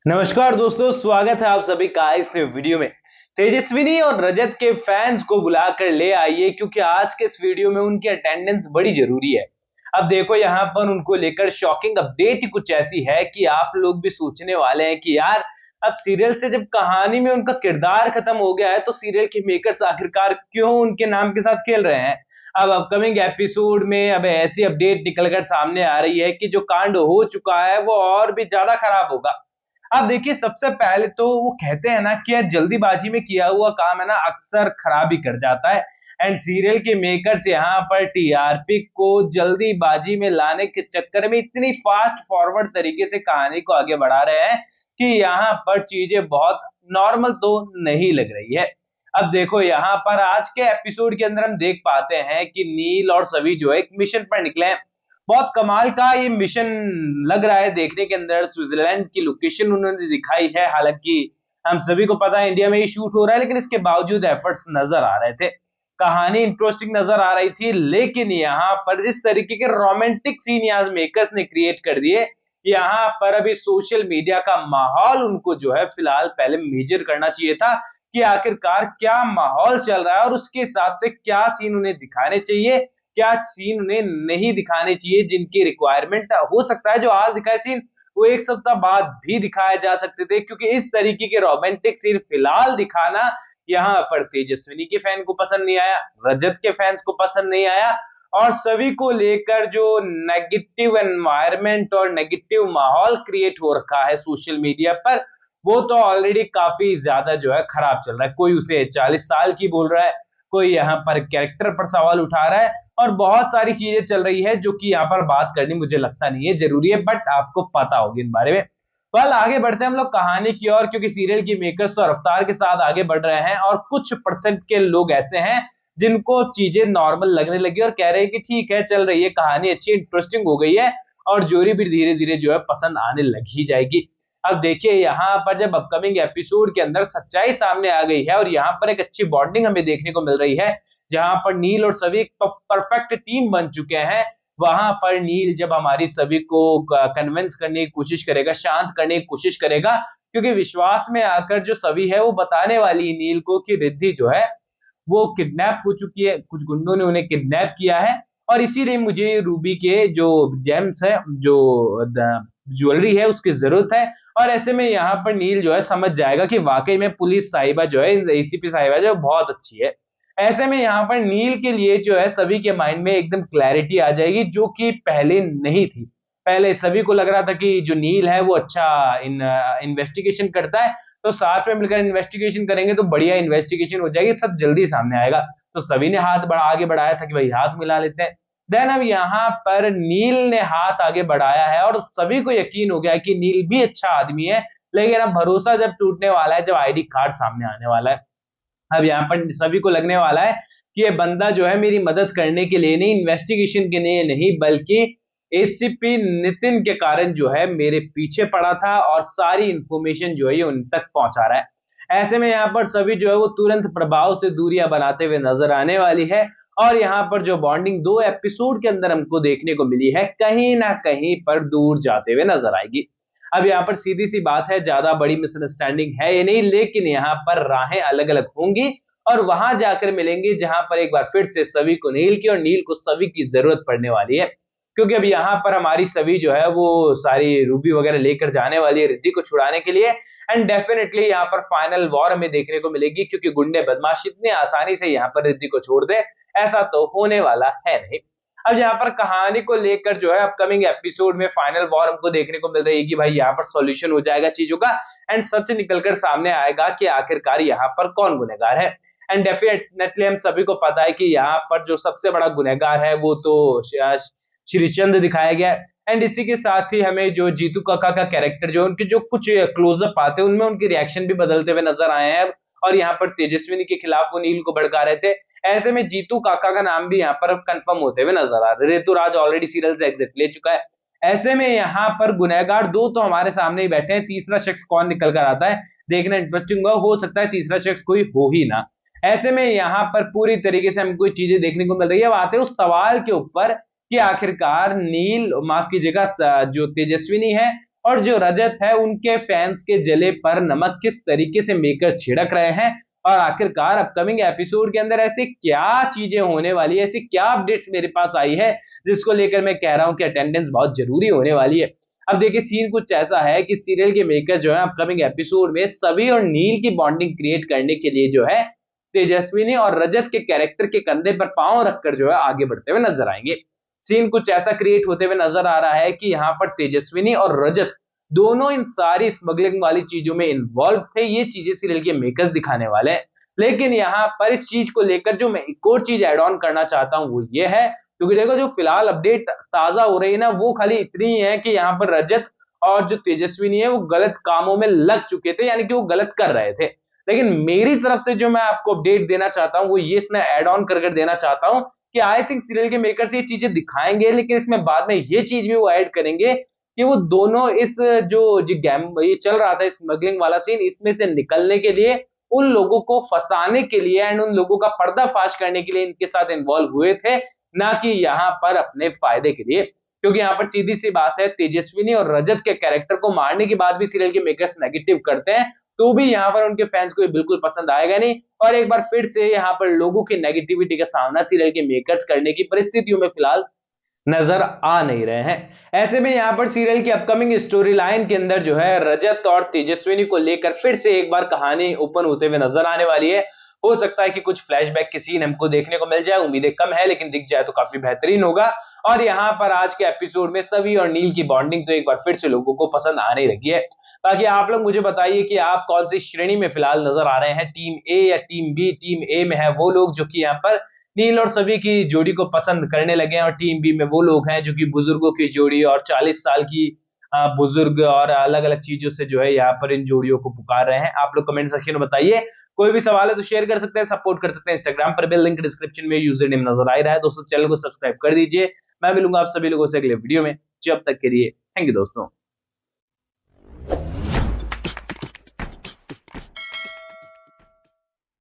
नमस्कार दोस्तों, स्वागत है आप सभी का इस वीडियो में। तेजस्विनी और रजत के फैंस को बुलाकर ले आइए क्योंकि आज के इस वीडियो में उनकी अटेंडेंस बड़ी जरूरी है। अब देखो यहाँ पर उनको लेकर शॉकिंग अपडेट कुछ ऐसी है कि आप लोग भी सोचने वाले हैं कि यार अब सीरियल से जब कहानी में उनका किरदार खत्म हो गया है तो सीरियल के मेकर्स आखिरकार क्यों उनके नाम के साथ खेल रहे हैं। अब अपकमिंग एपिसोड में अब ऐसी अपडेट निकलकर सामने आ रही है कि जो कांड हो चुका है वो और भी ज्यादा खराब होगा। अब देखिए, सबसे पहले तो वो कहते हैं ना कि यार जल्दीबाजी में किया हुआ काम है ना अक्सर खराब ही कर जाता है। एंड सीरियल के मेकर्स यहाँ पर टीआरपी को जल्दीबाजी में लाने के चक्कर में इतनी फास्ट फॉरवर्ड तरीके से कहानी को आगे बढ़ा रहे हैं कि यहाँ पर चीजें बहुत नॉर्मल तो नहीं लग रही है। अब देखो यहाँ पर आज के एपिसोड के अंदर हम देख पाते हैं कि नील और सभी जो है एक मिशन पर निकले हैं। बहुत कमाल का ये मिशन लग रहा है देखने के अंदर। स्विट्जरलैंड की लोकेशन उन्होंने दिखाई है, हालांकि हम सभी को पता है इंडिया में ये शूट हो रहा है, लेकिन इसके बावजूद एफर्ट्स नजर आ रहे थे। कहानी इंटरेस्टिंग नजर आ रही थी, लेकिन यहाँ पर जिस तरीके के रोमांटिक सीन यहाँ मेकर्स ने क्रिएट कर दिए, यहाँ पर अभी सोशल मीडिया का माहौल उनको जो है फिलहाल पहले मेजर करना चाहिए था कि आखिरकार क्या माहौल चल रहा है और उसके हिसाब से क्या सीन उन्हें दिखाने चाहिए, क्या सीन उन्हें नहीं दिखाने चाहिए। जिनकी रिक्वायरमेंट हो सकता है जो आज दिखाए सीन वो एक सप्ताह बाद भी दिखाए जा सकते थे, क्योंकि इस तरीके के रोमांटिक सीन फिलहाल दिखाना यहाँ पर तेजस्विनी के फैन को पसंद नहीं आया, रजत के फैंस को पसंद नहीं आया, और सभी को लेकर जो नेगेटिव एनवायरनमेंट और नेगेटिव माहौल क्रिएट हो रखा है सोशल मीडिया पर, वो तो ऑलरेडी काफी ज्यादा जो है खराब चल रहा है। कोई उसे 40 साल की बोल रहा है, कोई यहाँ पर कैरेक्टर पर सवाल उठा रहा है, और बहुत सारी चीजें चल रही है जो कि यहाँ पर बात करनी मुझे लगता नहीं है जरूरी है, बट आपको पता होगी इन बारे में। कल आगे बढ़ते हैं हम लोग कहानी की ओर, क्योंकि सीरियल की मेकर्स तो रफ्तार के साथ आगे बढ़ रहे हैं और कुछ परसेंट के लोग ऐसे हैं जिनको चीजें नॉर्मल लगने लगी और कह रहे हैं कि ठीक है, चल रही है कहानी, अच्छी इंटरेस्टिंग हो गई है और जोरी भी धीरे धीरे जो है पसंद आने लग ही जाएगी। अब देखिए यहाँ पर जब अपकमिंग एपिसोड के अंदर सच्चाई सामने आ गई है और यहाँ पर एक अच्छी बॉन्डिंग हमें देखने को मिल रही है, जहां पर नील और सभी परफेक्ट टीम बन चुके हैं। वहां पर नील जब हमारी सभी को कन्विंस करने की कोशिश करेगा, शांत करने की कोशिश करेगा, क्योंकि विश्वास में आकर जो सभी है वो बताने वाली है नील को कि रिद्धि जो है वो किडनैप हो चुकी है, कुछ गुंडों ने उन्हें किडनैप किया है और इसीलिए मुझे रूबी के जो जेम्स है, जो ज्वेलरी है, उसकी जरूरत है। और ऐसे में यहाँ पर नील जो है समझ जाएगा कि वाकई में पुलिस साहिबा जो है, एसीपी साहिबा जो है बहुत अच्छी है। ऐसे में यहाँ पर नील के लिए जो है सभी के माइंड में एकदम क्लैरिटी आ जाएगी, जो कि पहले नहीं थी। पहले सभी को लग रहा था कि जो नील है वो अच्छा इन्वेस्टिगेशन करता है, तो साथ में मिलकर इन्वेस्टिगेशन करेंगे तो बढ़िया इन्वेस्टिगेशन हो जाएगी, सब जल्दी सामने आएगा। तो सभी ने हाथ आगे बढ़ाया था कि भाई हाथ मिला लेते हैं। देन अब यहाँ पर नील ने हाथ आगे बढ़ाया है और सभी को यकीन हो गया है कि नील भी अच्छा आदमी है, लेकिन अब भरोसा जब टूटने वाला है, जब आईडी कार्ड सामने आने वाला है। अब यहाँ पर सभी को लगने वाला है कि ये बंदा जो है मेरी मदद करने के लिए नहीं, इन्वेस्टिगेशन के लिए नहीं, बल्कि एसीपी नितिन के कारण जो है मेरे पीछे पड़ा था और सारी इंफॉर्मेशन जो है ये उन तक पहुंचा रहा है। ऐसे में यहाँ पर सभी जो है वो तुरंत प्रभाव से दूरियां बनाते हुए नजर आने वाली है, और यहाँ पर जो बॉन्डिंग 2 एपिसोड के अंदर हमको देखने को मिली है कहीं ना कहीं पर दूर जाते हुए नजर आएगी। अब यहाँ पर सीधी सी बात है, ज्यादा बड़ी मिसअंडरस्टैंडिंग है ये नहीं, लेकिन यहाँ पर राहें अलग अलग होंगी और वहां जाकर मिलेंगे जहां पर एक बार फिर से सभी को नील की और नील को सभी की जरूरत पड़ने वाली है। क्योंकि अब यहाँ पर हमारी सभी जो है वो सारी रूबी वगैरह लेकर जाने वाली है रिद्धि को छुड़ाने के लिए, एंड डेफिनेटली यहाँ पर फाइनल वॉर हमें देखने को मिलेगी, क्योंकि गुंडे बदमाश इतने आसानी से यहाँ पर रिद्धि को छोड़ दे ऐसा तो होने वाला है नहीं। अब यहाँ पर कहानी को लेकर जो है अपकमिंग एपिसोड में फाइनल वॉर हमको देखने को मिल रही है कि भाई यहाँ पर सॉल्यूशन हो जाएगा चीजों का, एंड सच निकलकर सामने आएगा कि आखिरकार यहाँ पर कौन गुनहगार है। एंड डेफिनेटली हम सभी को पता है कि यहाँ पर जो सबसे बड़ा गुनहगार है वो तो श्रीचंद दिखाया गया है। एंड इसी के साथ ही हमें जो जीतू काका का कैरेक्टर जो उनके जो कुछ क्लोजअप आते हैं उनमें उनके रिएक्शन भी बदलते हुए नजर आए हैं, और यहाँ पर तेजस्विनी के खिलाफ वो नील को भड़का रहे थे। ऐसे में जीतू काका का नाम भी यहाँ पर कंफर्म होते हुए नजर आ रहा है। ऋतुराज ऑलरेडी सीरियल से एग्जिट ले चुका है। ऐसे में यहाँ पर गुनहगार 2 तो हमारे सामने ही बैठे हैं, तीसरा शख्स कौन निकल कर आता है देखना इंटरेस्टिंग हो सकता है तीसरा शख्स कोई हो ही ना। ऐसे में यहाँ पर पूरी तरीके से हमको चीजें देखने को मिल रही है। अब आते हैं उस सवाल के ऊपर कि आखिरकार नील, माफ कीजिएगा, जो तेजस्विनी है और जो रजत है उनके फैंस के जले पर नमक किस तरीके से मेकर्स छिड़क रहे हैं, और आखिरकार अपकमिंग एपिसोड के अंदर ऐसी क्या चीजें होने वाली है, ऐसी क्या अपडेट्स मेरे पास आई है जिसको लेकर मैं कह रहा हूं कि अटेंडेंस बहुत जरूरी होने वाली है। अब देखिए सीन कुछ ऐसा है कि सीरियल के मेकर्स जो है अपकमिंग एपिसोड में सभी और नील की बॉन्डिंग क्रिएट करने के लिए जो है तेजस्विनी और रजत के कैरेक्टर के कंधे पर पांव रखकर जो है आगे बढ़ते हुए नजर आएंगे। सीन कुछ ऐसा क्रिएट होते हुए नजर आ रहा है कि यहाँ पर तेजस्विनी और रजत दोनों इन सारी स्मगलिंग वाली चीजों में इन्वॉल्व थे, ये चीजें सीरियल के मेकर्स दिखाने वाले हैं। लेकिन यहाँ पर इस चीज को लेकर जो मैं एक और चीज ऐड ऑन करना चाहता हूँ वो ये है, क्योंकि देखो जो फिलहाल अपडेट ताजा हो रही है ना वो खाली इतनी ही है कि यहाँ पर रजत और जो तेजस्विनी है वो गलत कामों में लग चुके थे, यानी कि वो गलत कर रहे थे। लेकिन मेरी तरफ से जो मैं आपको अपडेट देना चाहता हूँ वो ये इसमें ऐड ऑन कर देना चाहता हूँ कि आई थिंक सीरियल के मेकर्स ये चीजें दिखाएंगे, लेकिन इसमें बाद में ये चीज भी वो ऐड करेंगे कि वो दोनों इस जो गैम ये चल रहा था स्मगलिंग वाला सीन, इसमें से निकलने के लिए उन लोगों को फंसाने के लिए एंड उन लोगों का पर्दाफाश करने के लिए इनके साथ इन्वॉल्व हुए थे, ना कि यहाँ पर अपने फायदे के लिए। क्योंकि यहाँ पर सीधी सी बात है, तेजस्विनी और रजत के कैरेक्टर को मारने के बाद भी सीरियल के मेकर्स नेगेटिव करते हैं तो भी यहाँ पर उनके फैंस को ये बिल्कुल पसंद आएगा नहीं, और एक बार फिर से यहाँ पर लोगों की नेगेटिविटी का सामना सीरियल के मेकर्स करने की परिस्थितियों में फिलहाल नजर आ नहीं रहे हैं। ऐसे में यहाँ पर सीरियल की अपकमिंग स्टोरी लाइन के अंदर जो है रजत और तेजस्विनी को लेकर फिर से एक बार कहानी ओपन होते हुए नजर आने वाली है। हो सकता है कि कुछ फ्लैशबैक के सीन हमको देखने को मिल जाए, उम्मीदें कम है लेकिन दिख जाए तो काफी बेहतरीन होगा। और यहाँ पर आज के एपिसोड में सभी और नील की बॉन्डिंग तो एक बार फिर से लोगों को पसंद आने लगी है। बाकी आप लोग मुझे बताइए कि आप कौन सी श्रेणी में फिलहाल नजर आ रहे हैं, टीम ए या टीम बी। टीम ए में है वो लोग जो कि यहाँ पर नील और सभी की जोड़ी को पसंद करने लगे हैं, और टीम बी में वो लोग हैं जो कि बुजुर्गों की जोड़ी और 40 साल की बुजुर्ग और अलग अलग चीजों से जो है यहाँ पर इन जोड़ियों को पुकार रहे हैं। आप लोग कमेंट सेक्शन में बताइए। कोई भी सवाल है तो शेयर कर सकते हैं, सपोर्ट कर सकते हैं इंस्टाग्राम पर, बेल लिंक डिस्क्रिप्शन में यूजर नेम नजर आ रहा है। दोस्तों चैनल को सब्सक्राइब कर दीजिए। मैं मिलूंगा आप सभी लोगों से अगले वीडियो में, जब तक के लिए थैंक यू दोस्तों।